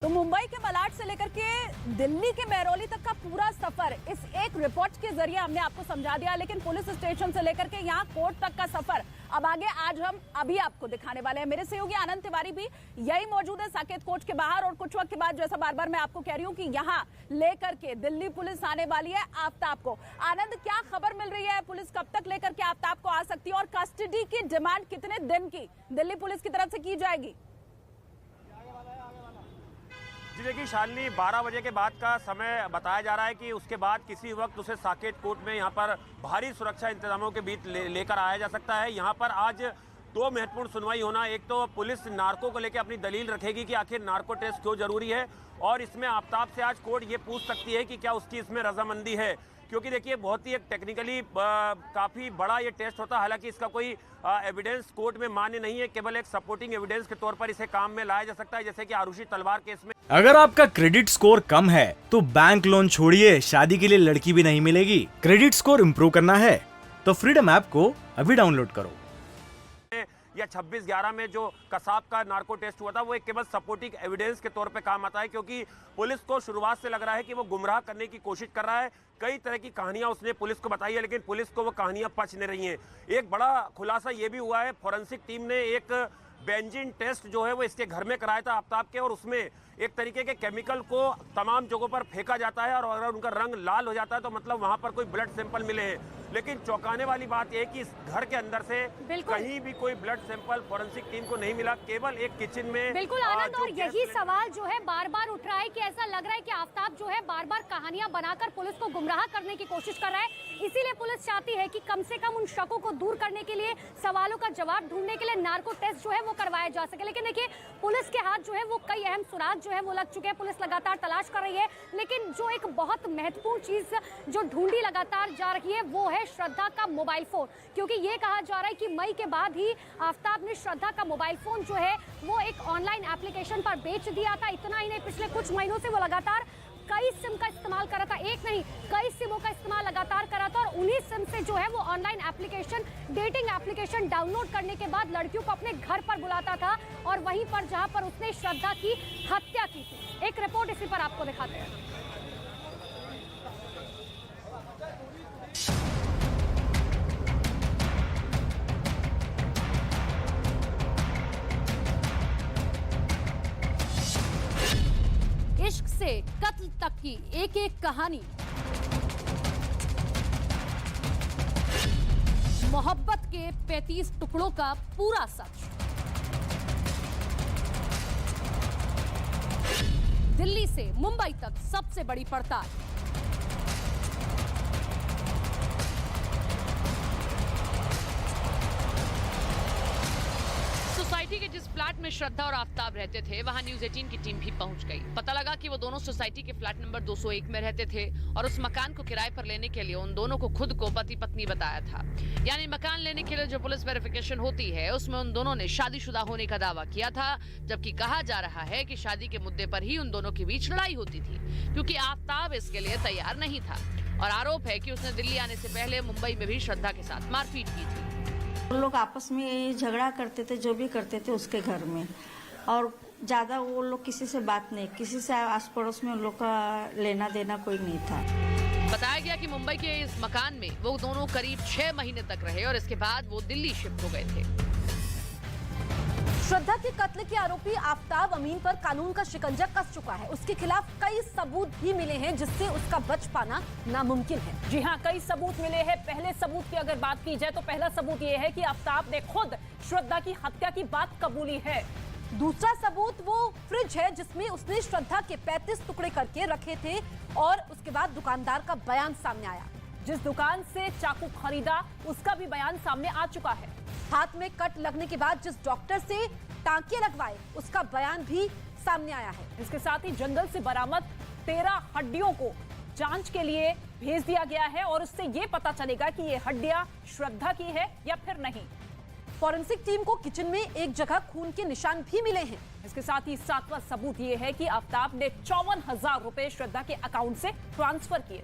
तो मुंबई के मलाड से लेकर के दिल्ली के महरौली तक का पूरा सफर इस एक रिपोर्ट के जरिए हमने आपको समझा दिया, लेकिन पुलिस स्टेशन से लेकर के यहाँ कोर्ट तक का सफर अब आगे आज हम अभी आपको दिखाने वाले हैं। मेरे सहयोगी आनंद तिवारी भी यही मौजूद है साकेत कोर्ट के बाहर, और कुछ वक्त के बाद जैसा बार बार मैं आपको कह रही हूँ कि यहाँ लेकर के दिल्ली पुलिस आने वाली है आफ्ताब को। आनंद, क्या खबर मिल रही है? पुलिस कब तक लेकर के आफ्ताब को आ सकती है और कस्टडी की डिमांड कितने दिन की दिल्ली पुलिस की तरफ से की जाएगी? जी देखिए शालिनी, 12 बजे के बाद का समय बताया जा रहा है कि उसके बाद किसी वक्त उसे साकेत कोर्ट में यहाँ पर भारी सुरक्षा इंतजामों के बीच लेकर आया जा सकता है। यहाँ पर आज दो महत्वपूर्ण सुनवाई होना, एक तो पुलिस नार्को को लेकर अपनी दलील रखेगी कि आखिर नार्को टेस्ट क्यों जरूरी है, और इसमें आफ्ताब से आज कोर्ट ये पूछ सकती है कि क्या उसकी इसमें रजामंदी है, क्योंकि देखिए बहुत ही एक टेक्निकली काफ़ी बड़ा ये टेस्ट होता है। हालांकि इसका कोई एविडेंस कोर्ट में मान्य नहीं है, केवल एक सपोर्टिंग एविडेंस के तौर पर इसे काम में लाया जा सकता है, जैसे कि आरुषि तलवार केस में। अगर आपका क्रेडिट स्कोर कम है तो बैंक लोन छोड़िए, शादी के लिए लड़की भी नहीं मिलेगी। क्रेडिट स्कोर इम्प्रूव करना है तो फ्रीडम ऐप को अभी डाउनलोड करो। या 26/11 में जो कसाब का नार्को टेस्ट हुआ था वो एक केवल सपोर्टिंग एविडेंस के तौर पे काम आता है, क्योंकि पुलिस को शुरुआत से लग रहा है कि वो गुमराह करने की कोशिश कर रहा है। कई तरह की कहानियां उसने पुलिस को बताई है, लेकिन पुलिस को वो कहानियां पच नहीं रही हैं। एक बड़ा खुलासा ये भी हुआ है, फॉरेंसिक टीम ने एक बेंजीन टेस्ट जो है वो इसके घर में कराया था आफ्ताब के, और उसमें एक तरीके के केमिकल को तमाम जगहों पर फेंका जाता है, और अगर उनका रंग लाल हो जाता है तो मतलब वहां पर कोई ब्लड सैंपल मिले हैं। लेकिन चौंकाने वाली बात यह है कि इस घर के अंदर से कहीं भी कोई ब्लड सैंपल फॉरेंसिक टीम को नहीं मिला, केवल एक किचन में। बिल्कुल आनंद, और यही सवाल जो है बार बार उठ रहा है कि ऐसा लग रहा है कि आफ्ताब जो है बार बार कहानियां बनाकर पुलिस को गुमराह करने की कोशिश कर रहा है। इसीलिए पुलिस चाहती है कि कम से कम उन शकों को दूर करने के लिए, सवालों का जवाब ढूंढने के लिए नार्को टेस्ट जो है वो करवाया जा सके। लेकिन देखिए पुलिस के हाथ जो है वो कई अहम सुराग जो है वो लग चुके हैं, पुलिस लगातार तलाश कर रही है। लेकिन जो एक बहुत महत्वपूर्ण चीज जो ढूंढी लगातार जा रही है वो है श्रद्धा का मोबाइल फोन, क्योंकि ये कहा जा रहा है कि मई के बाद ही आफ्ताब ने श्रद्धा का मोबाइल फोन जो है वो एक ऑनलाइन एप्लीकेशन पर बेच दिया था। इतना ही नहीं, पिछले कुछ महीनों से वो लगातार कई सिम का इस्तेमाल करा था, एक नहीं कई सिमों का इस्तेमाल लगातार करा था, और उन्हीं सिम से जो है वो online application, dating application download करने के बाद लड़कियों को अपने घर पर बुलाता था, और वहीं पर जहां पर उसने श्रद्धा की हत्या की थी। एक रिपोर्ट इसी पर आपको दिखाते हैं। इश्क से कत्ल तक की एक एक कहानी, मोहब्बत के 35 टुकड़ों का पूरा सच। दिल्ली से मुंबई तक सबसे बड़ी पड़ताल। सोसाइटी के जिस फ्लैट में श्रद्धा और आफ्ताब रहते थे वहां न्यूज 18 की टीम भी पहुंच गई। पता लगा कि वो दोनों सोसाइटी के फ्लैट नंबर 201 में रहते थे, और उस मकान को किराए पर लेने के लिए उन दोनों को खुद को पति पत्नी बताया था। यानी मकान लेने के लिए जो पुलिस वेरिफिकेशन होती है उसमें उन दोनों ने शादीशुदा होने का दावा किया था, जबकि कहा जा रहा है कि शादी के मुद्दे पर ही उन दोनों के बीच लड़ाई होती थी, क्योंकि आफ्ताब इसके लिए तैयार नहीं था, और आरोप है कि उसने दिल्ली आने से पहले मुंबई में भी श्रद्धा के साथ मारपीट की थी। वो लोग आपस में झगड़ा करते थे, जो भी करते थे उसके घर में, और ज्यादा वो लोग किसी से बात नहीं, किसी से आस पड़ोस में उन लोग का लेना देना कोई नहीं था। बताया गया कि मुंबई के इस मकान में वो दोनों करीब 6 महीने तक रहे, और इसके बाद वो दिल्ली शिफ्ट हो गए थे। श्रद्धा के कत्ल के आरोपी आफ्ताब अमीन पर कानून का शिकंजा कस चुका है। उसके खिलाफ कई सबूत भी मिले हैं जिससे उसका बच पाना नामुमकिन है। जी हां, कई सबूत मिले हैं। पहले सबूत की अगर बात की जाए तो पहला सबूत यह है कि आफ्ताब ने खुद श्रद्धा की हत्या की बात कबूली है। दूसरा सबूत वो फ्रिज है जिसमें उसने श्रद्धा के 35 टुकड़े करके रखे थे, और उसके बाद दुकानदार का बयान सामने आया। जिस दुकान से चाकू खरीदा उसका भी बयान सामने आ चुका है। हाथ में कट लगने के बाद जिस डॉक्टर से टांके लगवाए उसका बयान भी सामने आया है। इसके साथ ही जंगल से बरामद 13 हड्डियों को जांच के लिए भेज दिया गया है, और उससे ये पता चलेगा कि ये हड्डियां श्रद्धा की है या फिर नहीं। फॉरेंसिक टीम को किचन में एक जगह खून के निशान भी मिले हैं। इसके साथ ही 7वां सबूत ये है कि आफ्ताब ने 54,000 रुपए श्रद्धा के अकाउंट से ट्रांसफर किए।